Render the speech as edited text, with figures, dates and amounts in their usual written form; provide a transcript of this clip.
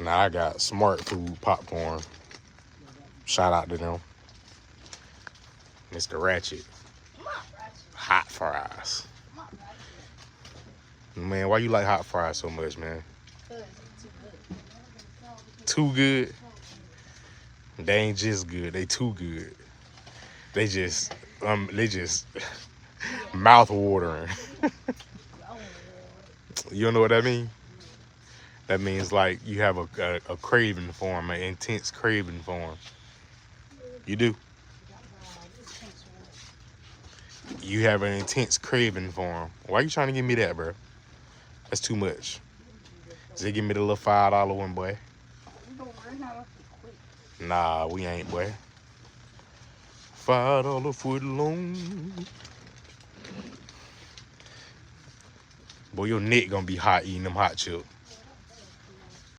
Now I got Smart Food popcorn. Shout out to them. Mr. Ratchet. Hot fries. Man, why you like hot fries so much, man? Too good? They ain't just good. They too good. They just mouth watering. You know what that mean? That means like you have a craving for them, an intense craving for them. You do? You have an intense craving for them. Why you trying to give me that, bro? That's too much. Just give me the little $5 one, boy. Nah, we ain't, boy. $5 foot long. Boy, your neck gonna be hot eating them hot chips.